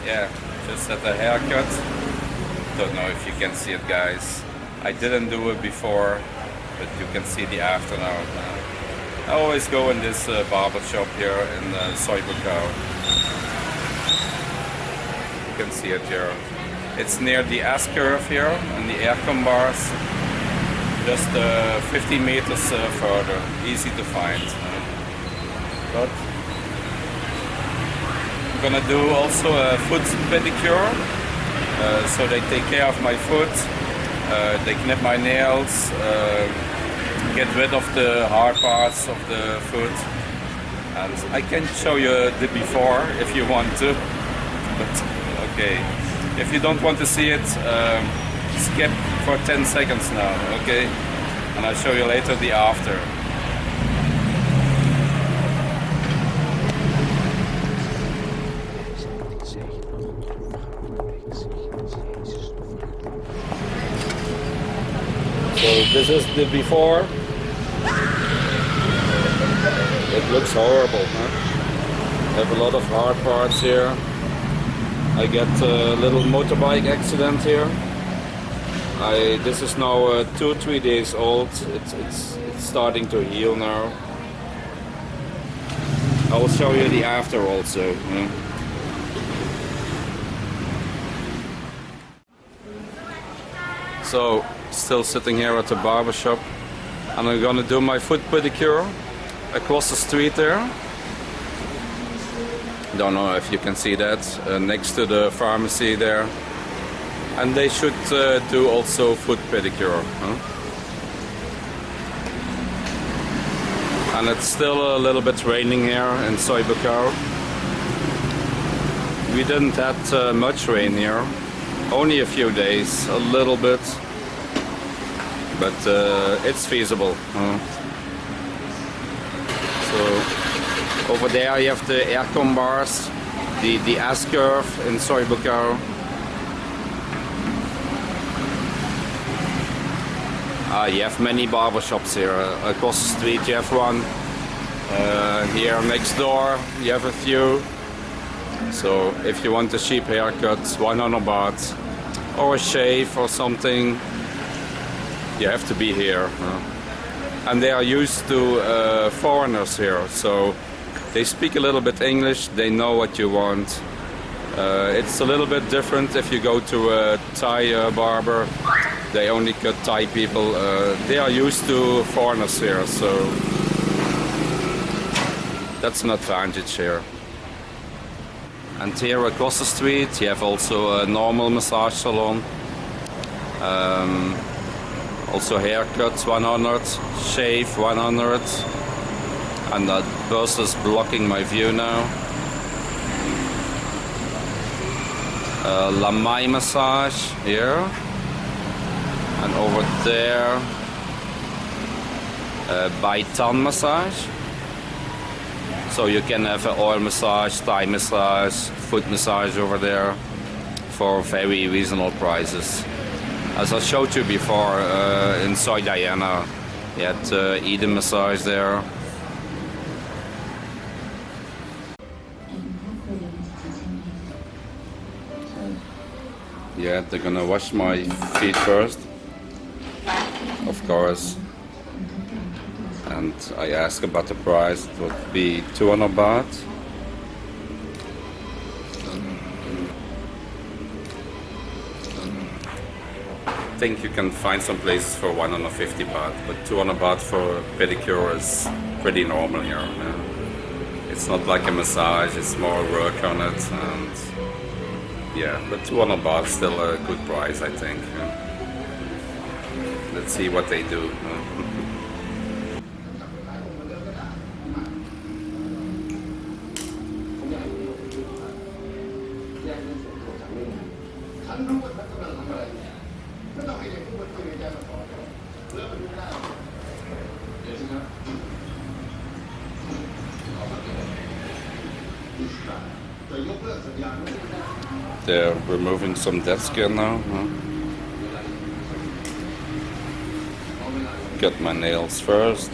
Yeah, just at the haircut. Don't know if you can see it, guys. I didn't do it before, but you can see the after now. I always go in this barber shop here in buakhao. You can see it here. It's near the S curve here and the aircon bars. Just 50 meters further. Easy to find. But I'm gonna do also a foot pedicure. So they take care of my foot. They knip my nails. Get rid of the hard parts of the foot. And I can show you the before if you want to. But okay. If you don't want to see it, skip for 10 seconds now, okay? And I'll show you later the after. So this is the before. It looks horrible, huh? I have a lot of hard parts here. I get a little motorbike accident here. This is now 2-3 days old. It's starting to heal now. I will show you the after also. So still sitting here at the barbershop, and I'm gonna do my foot pedicure across the street there. Don't know if you can see that, next to the pharmacy there. And they should do also foot pedicure. And it's still a little bit raining here in buakhao. We didn't have much rain here, only a few days, a little bit. But it's feasible. So over there you have the aircon bars, the S curve in buakhao. You have many barbershops here. Across the street you have one. Here next door you have a few. So if you want a cheap haircut, 100 baht, or a shave or something, you have to be here. And they are used to foreigners here, so they speak a little bit English, they know what you want. It's a little bit different if you go to a Thai barber. They only cut Thai people. They are used to foreigners here, so that's an advantage here. And here across the street you have also a normal massage salon. Also haircuts 100, shave 100. And that bus is blocking my view now. Lamai massage here. And over there, Baitan massage. So you can have an oil massage, Thai massage, foot massage over there for very reasonable prices. As I showed you before in Diana, you had Eden massage there. Yeah, they're gonna wash my feet first, of course. And I asked about the price. It would be 200 baht. I think you can find some places for 150 baht, but 200 baht for a pedicure is pretty normal here. It's not like a massage, it's more work on it. And yeah, but 200 baht is still a good price, I think. Let's see what they do. They're removing some dead skin now. Cut my nails first.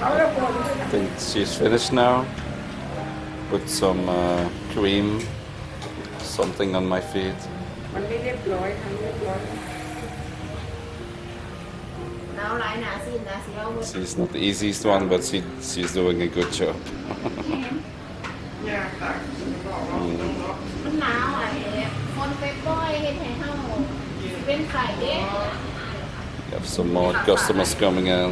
I think she's finished now. Put some cream, something on my feet. มันไม่เรียบร้อยทำเรียบร้อย She's not the easiest one, but she's doing a good job. เนี่ยตัก มันหนาวอ่ะคนไปป้อยเห็นให้เฮาเป็นไข่เด้ We have some more customers coming in.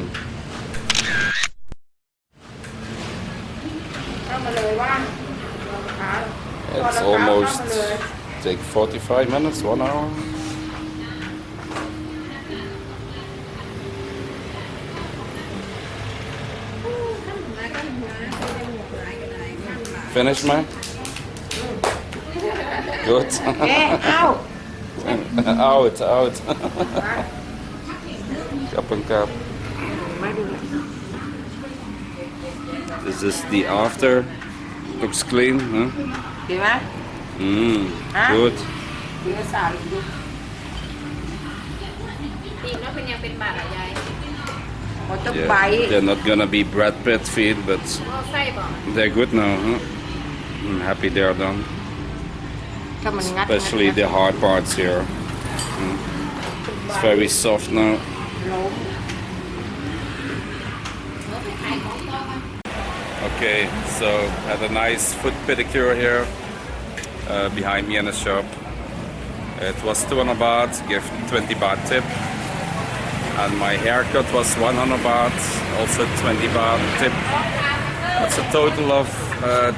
เข้ามาเลยว่างขา It's almost take 45 minutes, 1 hour. Finished, man? Good. เอ๊ะเอ้า Out, out. Cup and cup. ไม่ดูเลย This is the after. Looks clean, huh? ดีไหม Good. ดีก็สาวอีกดู ตีนแล้วเป็นยังเป็นบาดอะยาย หมดต้องใบ They're not gonna be Brad Pitt feet, but ว่าไส้บ่ they're good now, huh? I'm happy they're done. ถ้ามันงัด Especially the hard parts here. It's very soft now. ล้ม Okay, so had a nice foot pedicure here behind me in the shop. It was 200 baht, give 20 baht tip. And my haircut was 100 baht, also 20 baht tip. That's a total of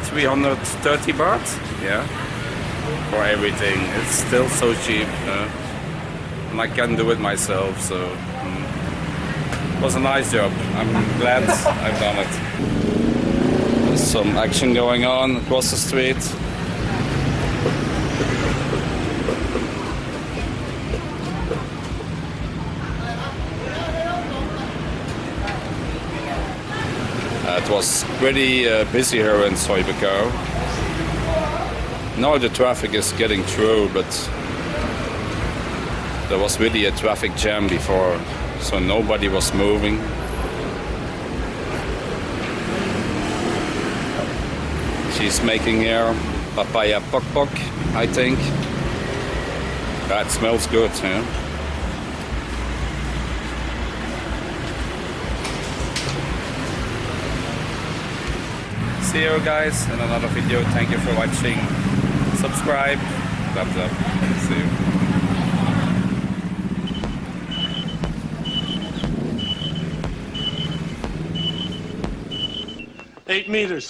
330 baht, yeah, for everything. It's still so cheap, and I can do it myself, so it was a nice job. I'm glad I've done it. There's some action going on across the street. It was pretty busy here in buakhao. Now the traffic is getting through, but there was really a traffic jam before, so nobody was moving. She's making here papaya pok pok, I think. That smells good, yeah. See you guys in another video. Thank you for watching. Subscribe, thumbs up. See you. 8 meters.